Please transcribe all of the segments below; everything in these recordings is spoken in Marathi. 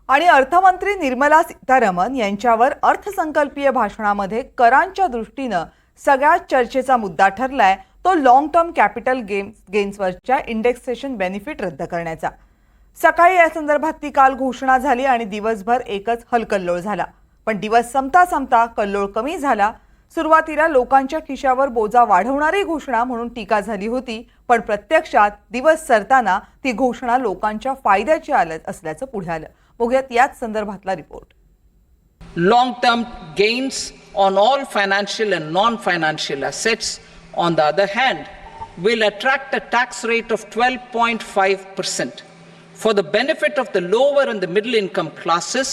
आणि अर्थमंत्री निर्मला सीतारामन यांच्यावर अर्थसंकल्पीय भाषणामध्ये करांच्या दृष्टीनं सगळ्यात चर्चेचा मुद्दा ठरलाय तो लॉंग टर्म कॅपिटल गेन्सवरच्या इंडेक्सेशन बेनिफिट रद्द करण्याचा। सकाळी या संदर्भातली काल घोषणा झाली आणि दिवसभर एकच हलकल्लोळ झाला, पण दिवस संपता संपता कल्लोळ कमी झाला। सुरुवातीला लोकांच्या खिशावर बोजा वाढवणारी घोषणा म्हणून टीका झाली होती, पण प्रत्यक्षात दिवस सरताना ती घोषणा लोकांच्या फायद्याची असल्याचं पुढे आलं। बघूयात याच संदर्भातला report. Long-term gains on all financial and non-financial assets, on the other hand, will attract a tax rate of 12.5%. For the benefit of the lower and the middle income classes,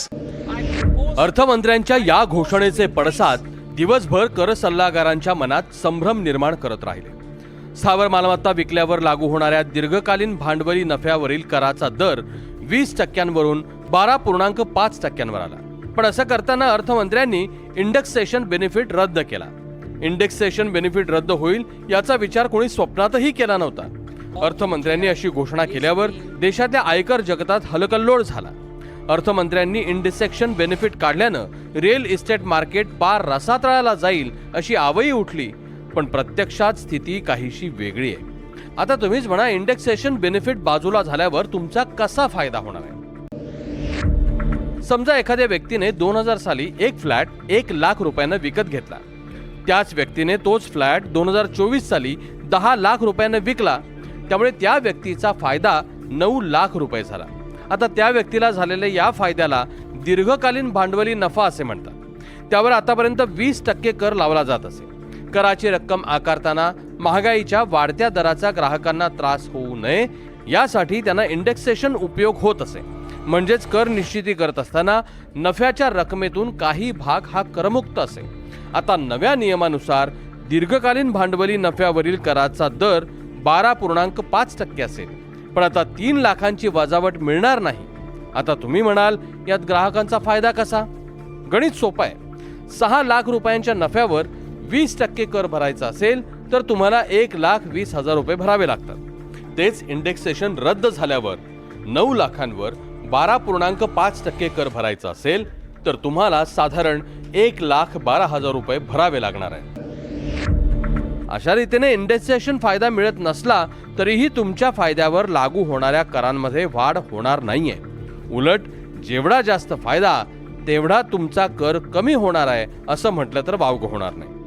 अर्थमंत्र्यांच्या या घोषणेचे पडसाद दिवसभर कर सल्लागारांच्या मनात संभ्रम निर्माण करत राहिले। स्थावर मालमत्ता विकल्यावर लागू होणाऱ्या दीर्घकालीन भांडवली नफ्यावरील कराचा दर 20% 12.5% आला, पण असं करताना अर्थमंत्र्यांनी इंडेक्सेशन बेनिफिट रद्द केला। इंडेक्सेशन बेनिफिट रद्द होईल याचा विचार कोणी स्वप्नातही केला नव्हता। अर्थमंत्र्यांनी अशी घोषणा केल्यावर देशातल्या आयकर जगतात हलकल्लोळ झाला। अर्थमंत्र्यांनी इंडेक्सेशन बेनिफिट काढल्यानं रिअल इस्टेट मार्केट पार रसातळाला जाईल अशी आवई उठली, पण प्रत्यक्षात स्थिती काहीशी वेगळी आहे। आता तुम्हीच म्हणा, इंडेक्सेशन बेनिफिट बाजूला झाल्यावर तुमचा कसा फायदा होणार आहे? समजा एखाद्या व्यक्तीने 2000 साली एक फ्लॅट 1 लाख रुपयांना विकत घेतला। त्याच व्यक्तीने तोच फ्लॅट 2024 साली 10 लाख रुपयांना विकला, त्यामुळे त्या व्यक्तीचा फायदा 9 लाख रुपये झाला। आता त्या व्यक्तीला झालेल्या या फायद्याला दीर्घकालीन भांडवली नफा असे म्हणतात। त्यावर आतापर्यंत 20% कर लावला जात असे। कराची रक्कम आकारताना महागाईच्या वाढत्या दराचा ग्राहकांना त्रास होऊ नये यासाठी त्यांना इंडेक्सेशन उपयोग होत असे। म्हणजेच कर निश्चिती करत असताना नफ्याच्या रकमेतून काही भाग हा करमुक्त असे। आता नव्या नियमानुसार दीर्घकालीन भांडवली नफ्यावरील कराचा दर 12.5% असेल, पण आता 3 लाखांची वजावट मिळणार नाही। आता तुम्ही म्हणाल, यात ग्राहकांचा फायदा कसा? गणित सोपं आहे। 6 लाख रुपयांच्या नफ्यावर 20% कर भरायचा असेल तर तुम्हाला 1,20,000 रुपये भरावे लागतात। तेच इंडेक्सेशन रद्द झाल्यावर 9 लाखांवर 12.5% कर भरायचा असेल तर तुम्हाला साधारण 1,12,000 रुपये भरावे लागणार आहे। अशा रीतीने इंडेक्सेशन फायदा मिळत नसला तरीही तुमच्या फायद्यावर लागू होणाऱ्या करांमध्ये वाढ होणार नाहीये। उलट जेवढा जास्त फायदा तेवढा तुमचा कर कमी होणार आहे असं म्हटलं तर वावगं होणार नाही।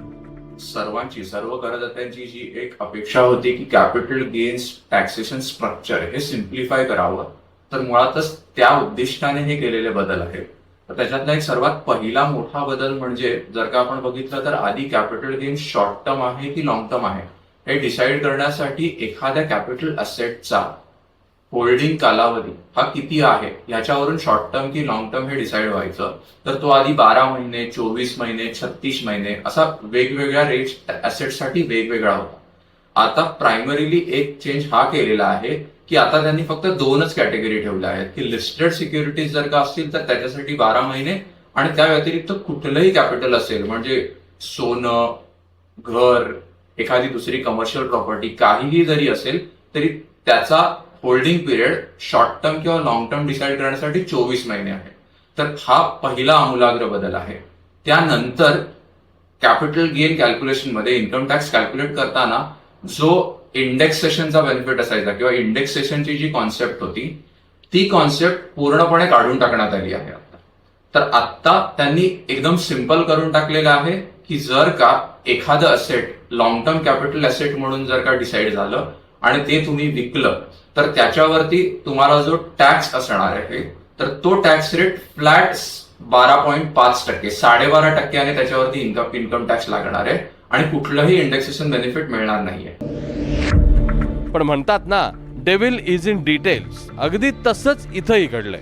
सर्व करदात्यांची जी एक अपेक्षा होती की कॅपिटल गेन्स टॅक्सेशन स्ट्रक्चर हे सिम्प्लिफाय करावं, तर मुळातच त्या उद्दिष्टाने हे केलेले बदल आहेत। तर त्याच्यातला एक सर्वात पहिला मोठा बदल म्हणजे जर का आपण बघितलं तर आधी कॅपिटल गेन शॉर्ट टर्म आहे की लॉंग टर्म आहे हे डिसाईड करण्यासाठी एखाद्या कॅपिटल असेटचा होल्डिंग कालावधी हा किती आहे ह्याच्यावरून शॉर्ट टर्म की लॉंग टर्म हे डिसाईड व्हायचं। तर तो आधी 12 महिने, 24 महिने, 36 महिने असा वेगवेगळ्या रेट असेटसाठी वेगवेगळा होता। आता प्रायमरीली एक चेंज हा केलेला आहे की आता त्यांनी फक्त 2च कॅटेगरी ठेवल्या आहेत की लिस्टेड सिक्युरिटीज जर का असतील तर त्याच्यासाठी 12 महिने, आणि त्या व्यतिरिक्त कुठलंही कॅपिटल असेल म्हणजे सोनं, घर, एखादी दुसरी कमर्शियल प्रॉपर्टी काहीही जरी असेल तरी त्याचा होल्डिंग पिरियड शॉर्ट टर्म किंवा लॉंग टर्म डिसाईड करण्यासाठी 24 महिने आहे। तर हा पहिला आमूलाग्र बदल आहे। त्यानंतर कॅपिटल गेन कॅल्क्युलेशन मध्ये इन्कम टॅक्स कॅल्क्युलेट करताना जो इंडेक्सेशनचा बेनिफिट असायचा किंवा इंडेक्सेशनची जी कॉन्सेप्ट होती ती कॉन्सेप्ट पूर्णपणे काढून टाकण्यात आली आहे। तर आता त्यांनी एकदम सिंपल करून टाकलेलं आहे की जर का एखादं asset long term capital asset म्हणून जर का डिसाईड झालं आणि ते तुम्ही विकलं तर त्याच्यावरती तुम्हाला जो टॅक्स असणार आहे तर तो टॅक्स रेट फ्लॅट 12.5%, 12.5% त्याच्यावरती इन्कम टॅक्स लागणार आहे आणि कुठलंही इंडेक्सेशन बेनिफिट मिळणार नाहीये। पण म्हणतात ना, डेव्हिल इज इन डिटेल्स। अगदी तसंच इथंही घडलंय।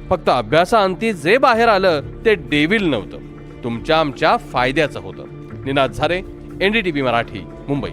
फक्त अभ्यासाअंती जे बाहेर आलं ते डेव्हिल नव्हतं, तुमच्या आमच्या फायद्याचं होतं। निनाद झारे, NDTV मराठी, मुंबई।